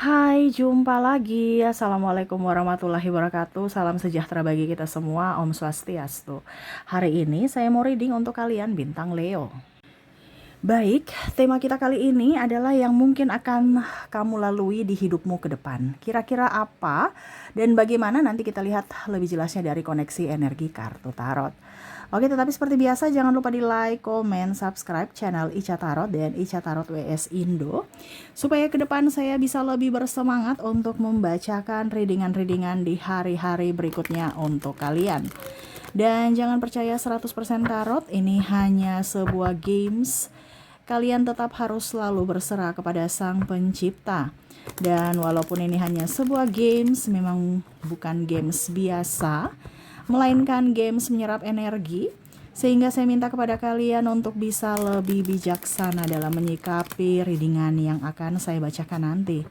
Hai, jumpa lagi. Assalamualaikum warahmatullahi wabarakatuh. Salam sejahtera bagi kita semua. Om Swastiastu. Hari ini saya mau reading untuk kalian bintang Leo. Baik, tema kita kali ini adalah yang mungkin akan kamu lalui di hidupmu ke depan. Kira-kira apa dan bagaimana, nanti kita lihat lebih jelasnya dari koneksi energi kartu tarot. Oke, tetapi seperti biasa jangan lupa di like, komen, subscribe channel Ica Tarot dan Ica Tarot WS Indo, supaya ke depan saya bisa lebih bersemangat untuk membacakan readingan-readingan di hari-hari berikutnya untuk kalian. Dan jangan percaya 100% tarot, ini hanya sebuah games. Kalian tetap harus selalu berserah kepada Sang Pencipta. Dan walaupun ini hanya sebuah games, memang bukan games biasa, melainkan games menyerap energi, sehingga saya minta kepada kalian untuk bisa lebih bijaksana dalam menyikapi readingan yang akan saya bacakan nanti.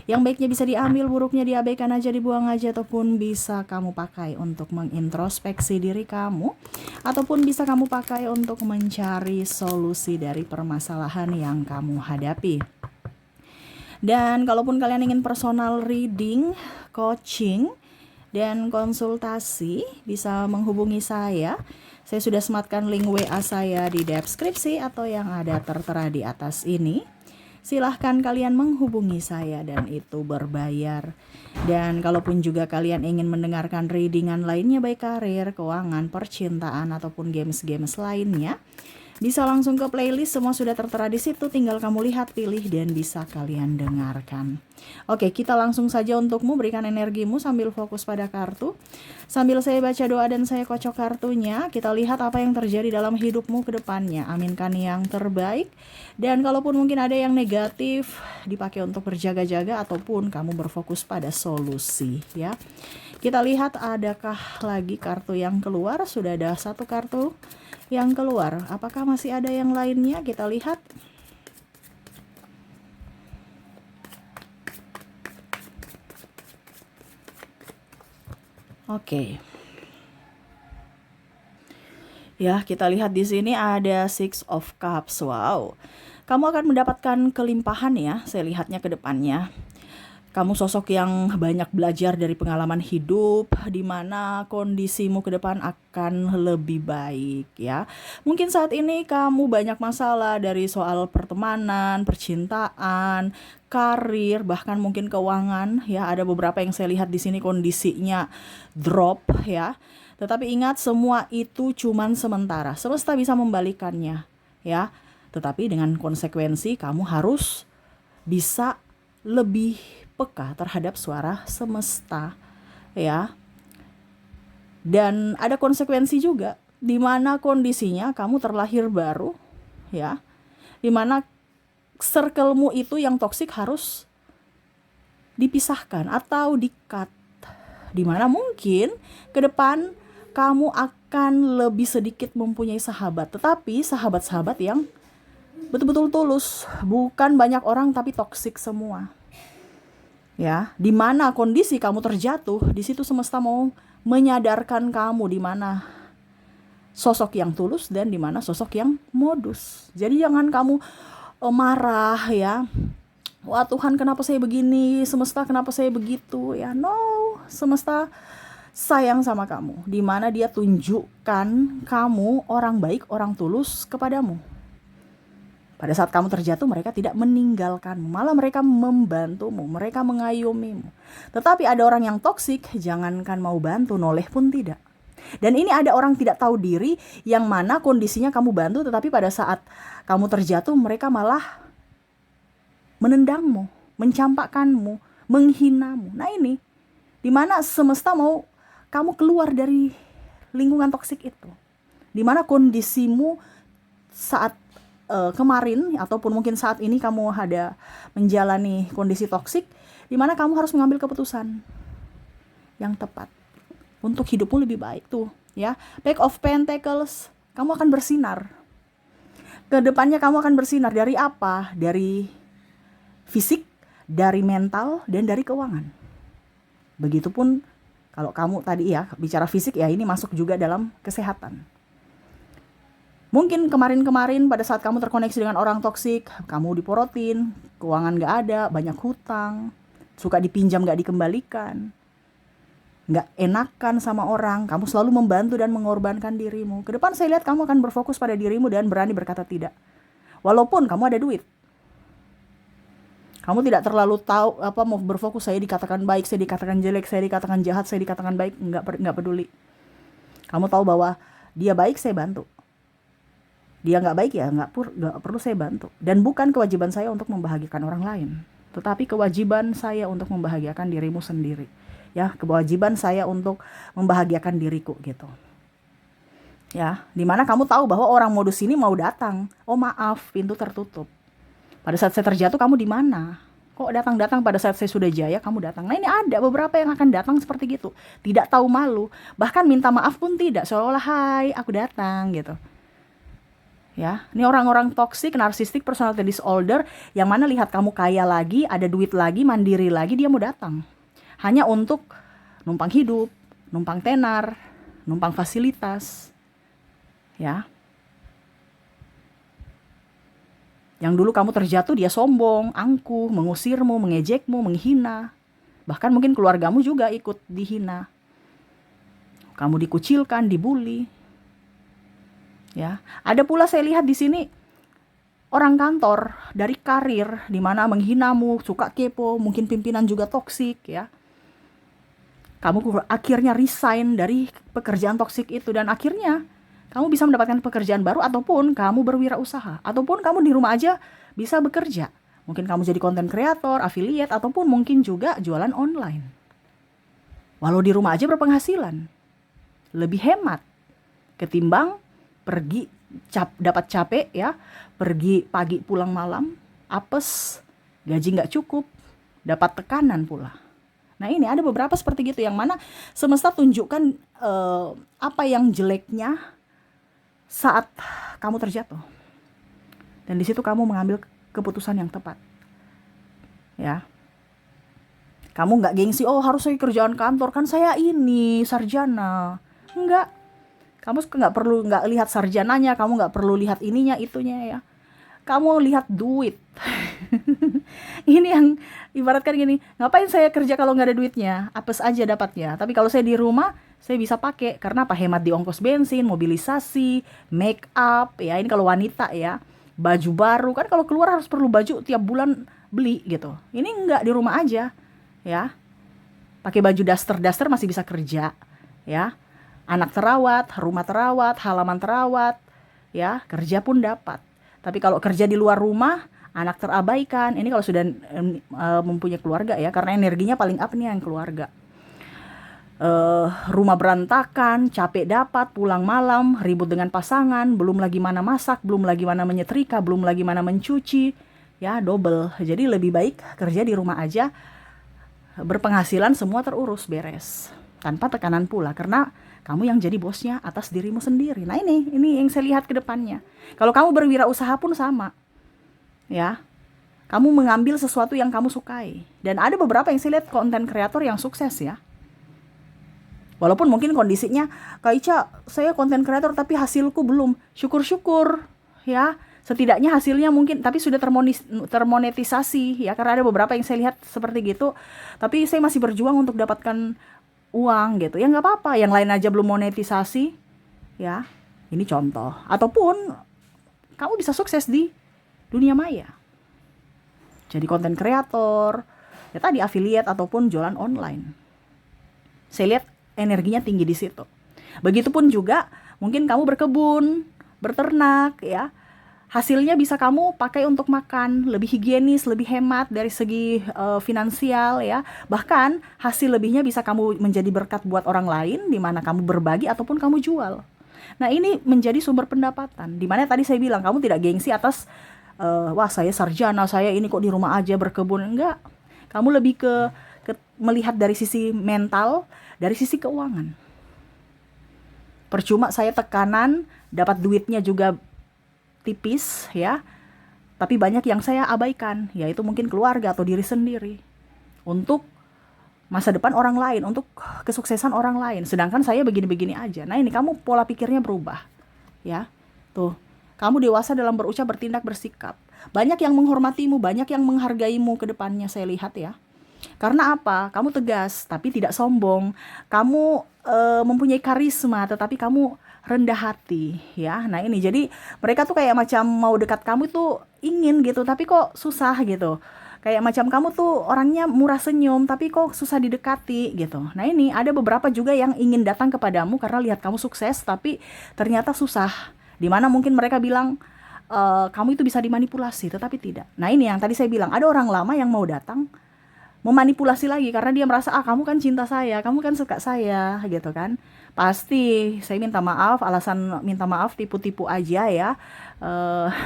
Yang baiknya bisa diambil, buruknya diabaikan aja, dibuang aja, ataupun bisa kamu pakai untuk mengintrospeksi diri kamu, ataupun bisa kamu pakai untuk mencari solusi dari permasalahan yang kamu hadapi. Dan kalaupun kalian ingin personal reading, coaching, dan konsultasi, bisa menghubungi saya. Saya sudah sematkan link WA saya di deskripsi atau yang ada tertera di atas ini. Silahkan kalian menghubungi saya dan itu berbayar. Dan kalaupun juga kalian ingin mendengarkan readingan lainnya, baik karir, keuangan, percintaan, ataupun games-games lainnya, bisa langsung ke playlist, semua sudah tertera di situ, tinggal kamu lihat, pilih, dan bisa kalian dengarkan. Oke, kita langsung saja untukmu, berikan energimu sambil fokus pada kartu. Sambil saya baca doa dan saya kocok kartunya, kita lihat apa yang terjadi dalam hidupmu ke depannya. Aminkan yang terbaik. Dan kalaupun mungkin ada yang negatif, dipakai untuk berjaga-jaga ataupun kamu berfokus pada solusi, ya. Kita lihat adakah lagi kartu yang keluar. Sudah ada satu kartu yang keluar. Apakah masih ada yang lainnya? Kita lihat. Oke. Ya, kita lihat di sini ada Six of Cups. Wow. Kamu akan mendapatkan kelimpahan ya, saya lihatnya ke depannya. Kamu sosok yang banyak belajar dari pengalaman hidup, di mana kondisimu ke depan akan lebih baik ya. Mungkin saat ini kamu banyak masalah dari soal pertemanan, percintaan, karir, bahkan mungkin keuangan ya. Ada beberapa yang saya lihat di sini kondisinya drop ya. Tetapi ingat, semua itu cuman sementara. Semesta bisa membalikannya ya. Tetapi dengan konsekuensi kamu harus bisa lebih peka terhadap suara semesta ya. Dan ada konsekuensi juga di mana kondisinya kamu terlahir baru ya. Di mana circle-mu itu yang toksik harus dipisahkan atau di-cut. Di mana mungkin ke depan kamu akan lebih sedikit mempunyai sahabat, tetapi sahabat-sahabat yang betul-betul tulus, bukan banyak orang tapi toksik semua. Ya, di mana kondisi kamu terjatuh, di situ semesta mau menyadarkan kamu di mana sosok yang tulus dan di mana sosok yang modus. Jadi jangan kamu marah ya. Wah, Tuhan, kenapa saya begini? Semesta, kenapa saya begitu? Ya, no. Semesta sayang sama kamu, di mana dia tunjukkan kamu orang baik, orang tulus kepadamu. Pada saat kamu terjatuh, mereka tidak meninggalkanmu, malah mereka membantumu, mereka mengayomimu. Tetapi ada orang yang toksik, jangankan mau bantu, noleh pun tidak. Dan ini ada orang tidak tahu diri, yang mana kondisinya kamu bantu, tetapi pada saat kamu terjatuh, mereka malah menendangmu, mencampakkanmu, menghinamu. Nah ini, dimana semesta mau kamu keluar dari lingkungan toksik itu. Dimana kondisimu saat kemarin ataupun mungkin saat ini kamu ada menjalani kondisi toksik, di mana kamu harus mengambil keputusan yang tepat untuk hidupmu lebih baik tuh ya. Page of Pentacles, kamu akan bersinar. Kedepannya kamu akan bersinar dari apa? Dari fisik, dari mental, dan dari keuangan. Begitupun kalau kamu tadi ya bicara fisik ya, ini masuk juga dalam kesehatan. Mungkin kemarin-kemarin pada saat kamu terkoneksi dengan orang toksik, kamu diporotin, keuangan gak ada, banyak hutang, suka dipinjam gak dikembalikan, gak enakan sama orang, kamu selalu membantu dan mengorbankan dirimu. Ke depan saya lihat kamu akan berfokus pada dirimu dan berani berkata tidak. Walaupun kamu ada duit, kamu tidak terlalu tahu mau berfokus, saya dikatakan baik, saya dikatakan jelek, saya dikatakan jahat, saya dikatakan baik, nggak peduli. Kamu tahu bahwa dia baik, saya bantu. Dia nggak baik, ya nggak perlu saya bantu. Dan bukan kewajiban saya untuk membahagiakan orang lain, tetapi kewajiban saya untuk membahagiakan dirimu sendiri. Ya, kewajiban saya untuk membahagiakan diriku gitu. Ya, dimana kamu tahu bahwa orang modus ini mau datang. Oh maaf, pintu tertutup. Pada saat saya terjatuh, kamu di mana? Kok datang-datang pada saat saya sudah jaya, kamu datang. Nah, ini ada beberapa yang akan datang seperti gitu. Tidak tahu malu, bahkan minta maaf pun tidak, seolah-olah hai, aku datang gitu. Ya, ini orang-orang toksik, narcissistic personality disorder yang mana lihat kamu kaya lagi, ada duit lagi, mandiri lagi, dia mau datang. Hanya untuk numpang hidup, numpang tenar, numpang fasilitas. Ya. Yang dulu kamu terjatuh, dia sombong, angkuh, mengusirmu, mengejekmu, menghina. Bahkan mungkin keluargamu juga ikut dihina. Kamu dikucilkan, dibully. Ya, ada pula saya lihat di sini orang kantor dari karir di mana menghinamu, suka kepo, mungkin pimpinan juga toksik ya. Kamu akhirnya resign dari pekerjaan toksik itu dan akhirnya kamu bisa mendapatkan pekerjaan baru ataupun kamu berwirausaha ataupun kamu di rumah aja bisa bekerja. Mungkin kamu jadi content creator, affiliate ataupun mungkin juga jualan online. Walau di rumah aja berpenghasilan. Lebih hemat ketimbang pergi dapat capek ya, pergi pagi pulang malam, apes, gaji nggak cukup, dapat tekanan pula. Nah ini ada beberapa seperti gitu yang mana semesta tunjukkan apa yang jeleknya saat kamu terjatuh. Dan di situ kamu mengambil keputusan yang tepat. Ya. Kamu nggak gengsi, oh harus saya kerjaan kantor, kan saya ini sarjana. Enggak. Kamu nggak lihat sarjananya, kamu nggak perlu lihat ininya itunya ya. Kamu lihat duit. Ini yang ibaratkan gini, ngapain saya kerja kalau nggak ada duitnya? Apes aja dapatnya. Tapi kalau saya di rumah, saya bisa pakai karena apa? Hemat di ongkos bensin, mobilisasi, make up ya. Ini kalau wanita ya, baju baru kan kalau keluar harus perlu baju tiap bulan beli gitu. Ini nggak, di rumah aja ya. Pakai baju daster masih bisa kerja ya. Anak terawat, rumah terawat, halaman terawat, ya kerja pun dapat. Tapi kalau kerja di luar rumah, anak terabaikan. Ini kalau sudah mempunyai keluarga ya, karena energinya paling up nih yang keluarga. Rumah berantakan, capek dapat, pulang malam, ribut dengan pasangan, belum lagi mana masak, belum lagi mana menyetrika, belum lagi mana mencuci, ya double. Jadi lebih baik kerja di rumah aja, berpenghasilan semua terurus, beres. Tanpa tekanan pula, karena kamu yang jadi bosnya atas dirimu sendiri. Nah ini yang saya lihat ke depannya. Kalau kamu berwirausaha pun sama. Ya. Kamu mengambil sesuatu yang kamu sukai. Dan ada beberapa yang saya lihat konten kreator yang sukses ya. Walaupun mungkin kondisinya, Kak Ica, saya konten kreator tapi hasilku belum. Syukur-syukur ya. Setidaknya hasilnya mungkin, tapi sudah termonetisasi ya. Karena ada beberapa yang saya lihat seperti gitu. Tapi saya masih berjuang untuk dapatkan uang gitu. Ya nggak apa-apa, yang lain aja belum monetisasi ya. Ini contoh. Ataupun kamu bisa sukses di dunia maya. Jadi konten kreator, ya tadi affiliate ataupun jualan online. Saya lihat energinya tinggi di situ. Begitupun juga mungkin kamu berkebun, berternak ya. Hasilnya bisa kamu pakai untuk makan, lebih higienis, lebih hemat dari segi finansial ya. Bahkan hasil lebihnya bisa kamu menjadi berkat buat orang lain, di mana kamu berbagi ataupun kamu jual. Nah ini menjadi sumber pendapatan. Di mana tadi saya bilang kamu tidak gengsi atas wah saya sarjana, saya ini kok di rumah aja berkebun. Enggak. Kamu lebih ke melihat dari sisi mental, dari sisi keuangan. Percuma saya tekanan, dapat duitnya juga tipis ya, tapi banyak yang saya abaikan, yaitu mungkin keluarga atau diri sendiri untuk masa depan orang lain, untuk kesuksesan orang lain, sedangkan saya begini-begini aja. Nah ini kamu pola pikirnya berubah ya. Tuh, kamu dewasa dalam berucap, bertindak, bersikap. Banyak yang menghormatimu, banyak yang menghargaimu ke depannya, saya lihat ya. Karena apa? Kamu tegas tapi tidak sombong. Kamu mempunyai karisma tetapi kamu rendah hati, ya. Nah, ini jadi mereka tuh kayak macam mau dekat kamu tuh ingin gitu, tapi kok susah gitu. Kayak macam kamu tuh orangnya murah senyum tapi kok susah didekati gitu. Nah, ini ada beberapa juga yang ingin datang kepadamu karena lihat kamu sukses tapi ternyata susah. Dimana mungkin mereka bilang kamu itu bisa dimanipulasi, tetapi tidak. Nah, ini yang tadi saya bilang, ada orang lama yang mau datang memanipulasi lagi karena dia merasa kamu kan cinta saya, kamu kan suka saya gitu kan. Pasti saya minta maaf, alasan minta maaf tipu-tipu aja ya.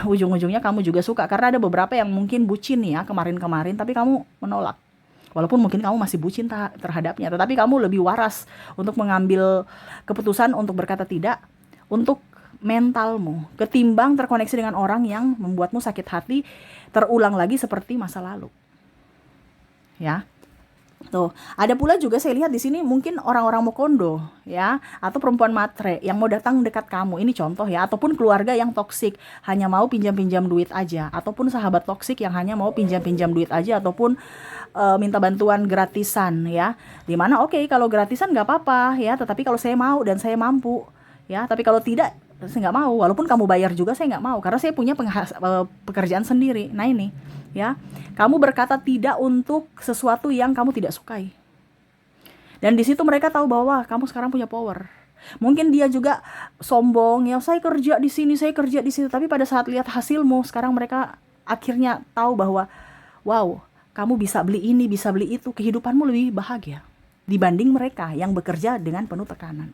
Ujung-ujungnya kamu juga suka karena ada beberapa yang mungkin bucin ya kemarin-kemarin tapi kamu menolak. Walaupun mungkin kamu masih bucin terhadapnya, tetapi kamu lebih waras untuk mengambil keputusan untuk berkata tidak untuk mentalmu ketimbang terkoneksi dengan orang yang membuatmu sakit hati terulang lagi seperti masa lalu. Ya. Tuh, ada pula juga saya lihat di sini mungkin orang-orang Mokondo ya, atau perempuan matre yang mau datang dekat kamu. Ini contoh ya, ataupun keluarga yang toksik, hanya mau pinjam-pinjam duit aja, ataupun sahabat toksik yang hanya mau pinjam-pinjam duit aja, ataupun minta bantuan gratisan ya. Dimana oke, kalau gratisan nggak apa-apa ya, tetapi kalau saya mau dan saya mampu ya, tapi kalau tidak saya nggak mau. Walaupun kamu bayar juga saya nggak mau karena saya punya pekerjaan sendiri. Nah, ini ya, kamu berkata tidak untuk sesuatu yang kamu tidak sukai. Dan di situ mereka tahu bahwa kamu sekarang punya power. Mungkin dia juga sombong ya, saya kerja di sini, saya kerja di situ, tapi pada saat lihat hasilmu, sekarang mereka akhirnya tahu bahwa wow, kamu bisa beli ini, bisa beli itu, kehidupanmu lebih bahagia dibanding mereka yang bekerja dengan penuh tekanan.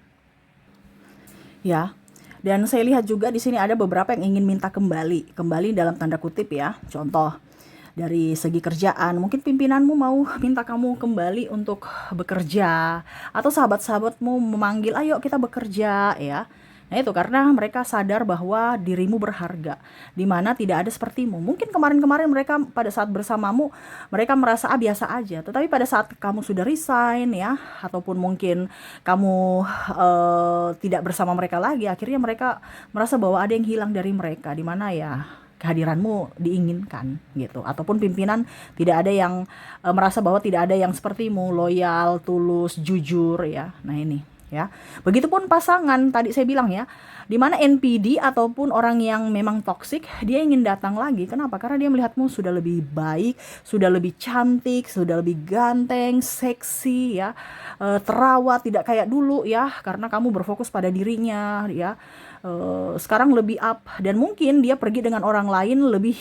Ya. Dan saya lihat juga di sini ada beberapa yang ingin minta kembali dalam tanda kutip ya. Contoh, dari segi kerjaan, mungkin pimpinanmu mau minta kamu kembali untuk bekerja, atau sahabat-sahabatmu memanggil, ayo kita bekerja ya. Nah, itu karena mereka sadar bahwa dirimu berharga, di mana tidak ada sepertimu. Mungkin kemarin-kemarin mereka pada saat bersamamu, mereka merasa biasa aja. Tetapi pada saat kamu sudah resign ya, ataupun mungkin kamu tidak bersama mereka lagi, akhirnya mereka merasa bahwa ada yang hilang dari mereka, di mana ya kehadiranmu diinginkan gitu. Ataupun pimpinan tidak ada yang merasa bahwa tidak ada yang sepertimu, loyal, tulus, jujur ya. Nah, ini ya. Begitupun pasangan tadi saya bilang ya, di mana NPD ataupun orang yang memang toksik, dia ingin datang lagi. Kenapa? Karena dia melihatmu sudah lebih baik, sudah lebih cantik, sudah lebih ganteng, seksi ya, terawat, tidak kayak dulu ya, karena kamu berfokus pada dirinya ya. Sekarang lebih up, dan mungkin dia pergi dengan orang lain lebih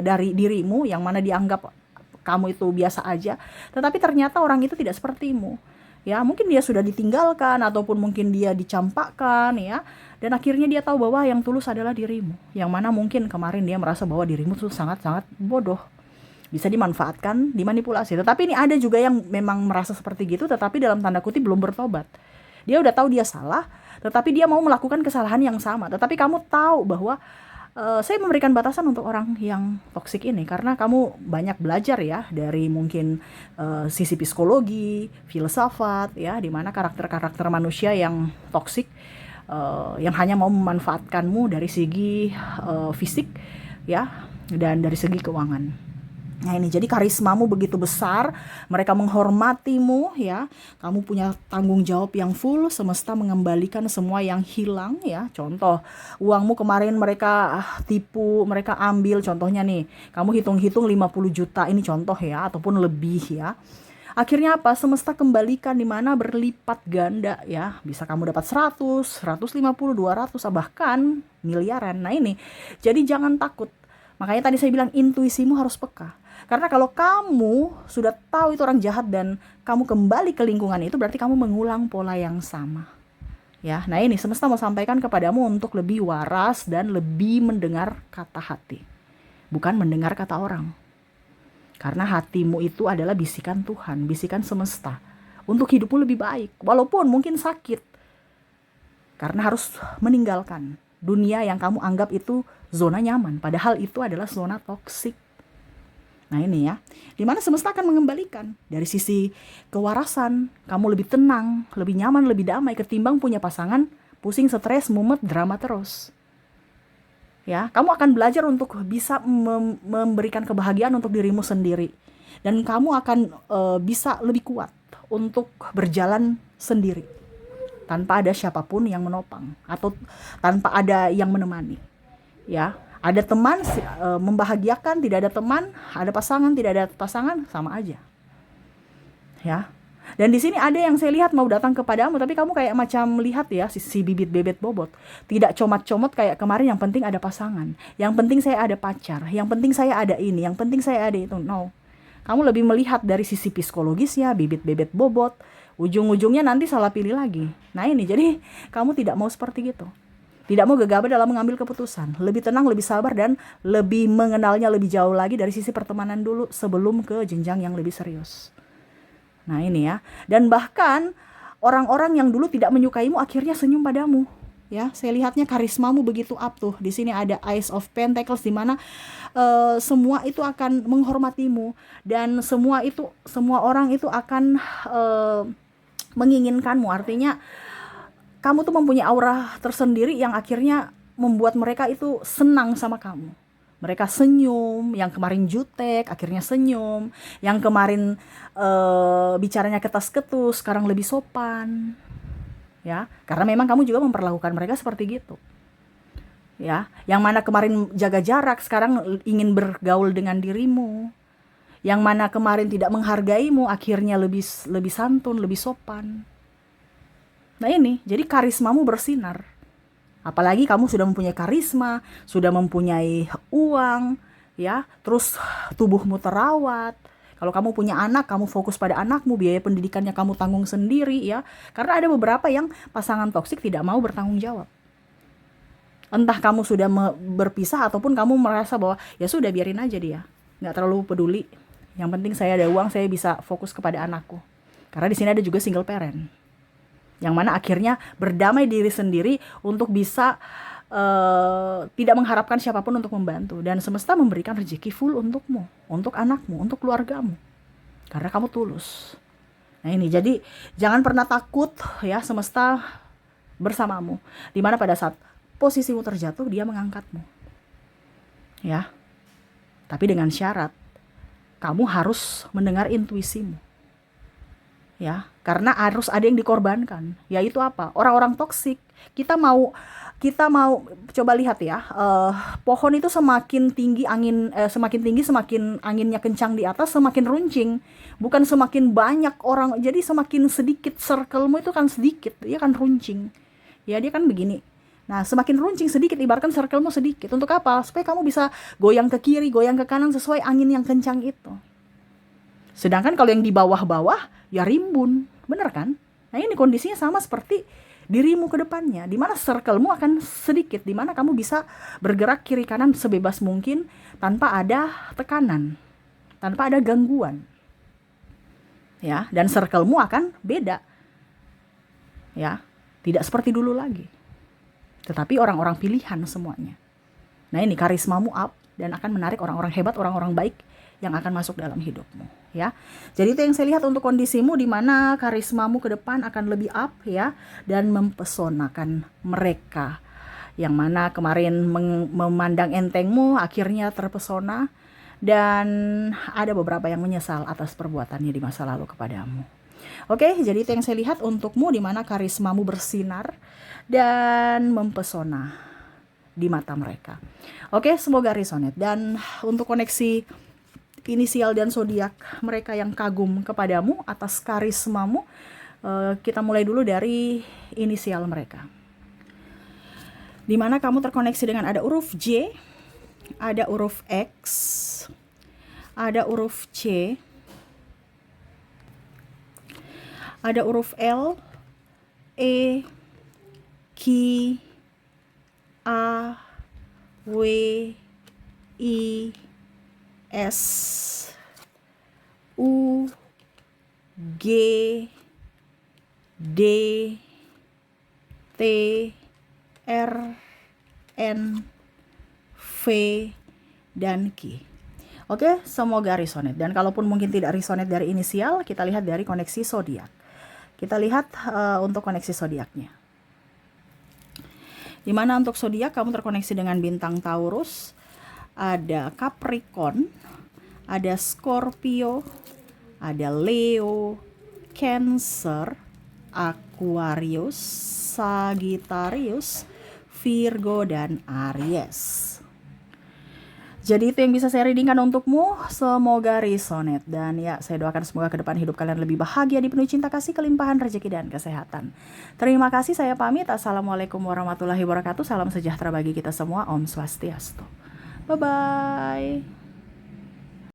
dari dirimu yang mana dianggap kamu itu biasa aja, tetapi ternyata orang itu tidak sepertimu. Ya, mungkin dia sudah ditinggalkan ataupun mungkin dia dicampakkan ya. Dan akhirnya dia tahu bahwa yang tulus adalah dirimu. Yang mana mungkin kemarin dia merasa bahwa dirimu tuh sangat-sangat bodoh. Bisa dimanfaatkan, dimanipulasi. Tetapi ini ada juga yang memang merasa seperti gitu tetapi dalam tanda kutip belum bertobat. Dia udah tahu dia salah, tetapi dia mau melakukan kesalahan yang sama. Tetapi kamu tahu bahwa saya memberikan batasan untuk orang yang toksik ini karena kamu banyak belajar ya dari mungkin sisi psikologi, filsafat ya, di mana karakter-karakter manusia yang toksik yang hanya mau memanfaatkanmu dari segi fisik ya, dan dari segi keuangan. Nah, ini jadi karismamu begitu besar, mereka menghormatimu ya. Kamu punya tanggung jawab yang full, semesta mengembalikan semua yang hilang ya. Contoh, uangmu kemarin mereka tipu, mereka ambil, contohnya nih, kamu hitung-hitung 50 juta, ini contoh ya, ataupun lebih ya. Akhirnya apa? Semesta kembalikan di mana berlipat ganda ya. Bisa kamu dapat 100, 150, 200, bahkan miliaran. Nah, ini. Jadi jangan takut. Makanya tadi saya bilang intuisimu harus peka. Karena kalau kamu sudah tahu itu orang jahat dan kamu kembali ke lingkungan itu, berarti kamu mengulang pola yang sama. Ya, nah ini semesta mau sampaikan kepadamu untuk lebih waras dan lebih mendengar kata hati. Bukan mendengar kata orang. Karena hatimu itu adalah bisikan Tuhan, bisikan semesta. Untuk hidupmu lebih baik, walaupun mungkin sakit. Karena harus meninggalkan dunia yang kamu anggap itu zona nyaman. Padahal itu adalah zona toksik. Nah, ini ya, dimana semesta akan mengembalikan dari sisi kewarasan, kamu lebih tenang, lebih nyaman, lebih damai ketimbang punya pasangan pusing, stres, mumet, drama terus. Ya, kamu akan belajar untuk bisa memberikan kebahagiaan untuk dirimu sendiri. dan kamu akan bisa lebih kuat untuk berjalan sendiri tanpa ada siapapun yang menopang atau tanpa ada yang menemani. Ya, ada teman membahagiakan, tidak ada teman, ada pasangan, tidak ada pasangan, sama aja. Ya. Dan di sini ada yang saya lihat mau datang kepadamu, tapi kamu kayak macam lihat ya si bibit bebet bobot. Tidak comot-comot kayak kemarin, yang penting ada pasangan. Yang penting saya ada pacar, yang penting saya ada ini, yang penting saya ada itu. No. Kamu lebih melihat dari sisi psikologisnya, bibit bebet bobot. Ujung-ujungnya nanti salah pilih lagi. Nah ini, jadi kamu tidak mau seperti gitu. Tidak mau gegabah dalam mengambil keputusan. Lebih tenang, lebih sabar, dan lebih mengenalnya lebih jauh lagi dari sisi pertemanan dulu sebelum ke jenjang yang lebih serius. Nah ini ya. Dan bahkan orang-orang yang dulu tidak menyukaimu akhirnya senyum padamu. Ya, saya lihatnya karismamu begitu up tuh. Di sini ada Ace of Pentacles, di mana semua itu akan menghormatimu, dan semua orang itu akan menginginkanmu. Artinya kamu tuh mempunyai aura tersendiri yang akhirnya membuat mereka itu senang sama kamu. Mereka senyum, yang kemarin jutek akhirnya senyum, yang kemarin bicaranya ketas-ketus sekarang lebih sopan. Ya, karena memang kamu juga memperlakukan mereka seperti gitu. Ya, yang mana kemarin jaga jarak sekarang ingin bergaul dengan dirimu. Yang mana kemarin tidak menghargaimu akhirnya lebih santun, lebih sopan. Nah ini, jadi karismamu bersinar. Apalagi kamu sudah mempunyai karisma, sudah mempunyai uang, ya, terus tubuhmu terawat. Kalau kamu punya anak, kamu fokus pada anakmu, biaya pendidikannya kamu tanggung sendiri, ya. Karena ada beberapa yang pasangan toksik tidak mau bertanggung jawab. Entah kamu sudah berpisah ataupun kamu merasa bahwa ya sudah biarin aja dia, nggak terlalu peduli. Yang penting saya ada uang, saya bisa fokus kepada anakku. Karena di sini ada juga single parent, yang mana akhirnya berdamai diri sendiri untuk bisa tidak mengharapkan siapapun untuk membantu, dan semesta memberikan rezeki full untukmu, untuk anakmu, untuk keluargamu, karena kamu tulus. Nah ini, jadi jangan pernah takut ya, semesta bersamamu, dimana pada saat posisimu terjatuh dia mengangkatmu, ya. Tapi dengan syarat kamu harus mendengar intuisimu, ya, karena harus ada yang dikorbankan. Yaitu apa? Orang-orang toksik. Kita mau coba lihat ya, pohon itu semakin tinggi semakin anginnya kencang di atas, semakin runcing, bukan semakin banyak orang. Jadi semakin sedikit circle-mu itu kan sedikit, dia kan runcing, ya, dia kan begini. Nah, semakin runcing sedikit, ibaratkan circle-mu sedikit. Untuk apa? Supaya kamu bisa goyang ke kiri, goyang ke kanan sesuai angin yang kencang itu. Sedangkan kalau yang di bawah-bawah ya rimbun, bener kan? Nah ini kondisinya sama seperti dirimu ke depannya, dimana circle-mu akan sedikit, dimana kamu bisa bergerak kiri kanan sebebas mungkin tanpa ada tekanan, tanpa ada gangguan, ya. Dan circle-mu akan beda, ya, tidak seperti dulu lagi, tetapi orang-orang pilihan semuanya. Nah ini karismamu up dan akan menarik orang-orang hebat, orang-orang baik yang akan masuk dalam hidupmu, ya. Jadi itu yang saya lihat untuk kondisimu, di mana karismamu ke depan akan lebih up, ya, dan mempesonakan mereka yang mana kemarin memandang entengmu akhirnya terpesona, dan ada beberapa yang menyesal atas perbuatannya di masa lalu kepadamu. Oke, jadi itu yang saya lihat untukmu, di mana karismamu bersinar dan mempesona di mata mereka. Oke, semoga resonate. Dan untuk koneksi inisial dan zodiak mereka yang kagum kepadamu atas karismamu, kita mulai dulu dari inisial mereka, dimana kamu terkoneksi dengan ada huruf J, ada huruf X, ada huruf C, ada huruf L, E, Q, A, W, I, S, U, G, D, T, R, N, V, dan Q. Oke, semoga resonate. Dan kalaupun mungkin tidak resonate dari inisial, kita lihat dari koneksi zodiak. Kita lihat untuk koneksi zodiaknya. Dimana untuk zodiak kamu terkoneksi dengan bintang Taurus, ada Capricorn, ada Scorpio, ada Leo, Cancer, Aquarius, Sagittarius, Virgo, dan Aries. Jadi itu yang bisa saya readingkan untukmu. Semoga resonate. Dan ya, saya doakan semoga ke depan hidup kalian lebih bahagia, dipenuhi cinta kasih, kelimpahan rezeki, dan kesehatan. Terima kasih, saya pamit. Assalamualaikum warahmatullahi wabarakatuh. Salam sejahtera bagi kita semua. Om Swastiastu. Bye-bye.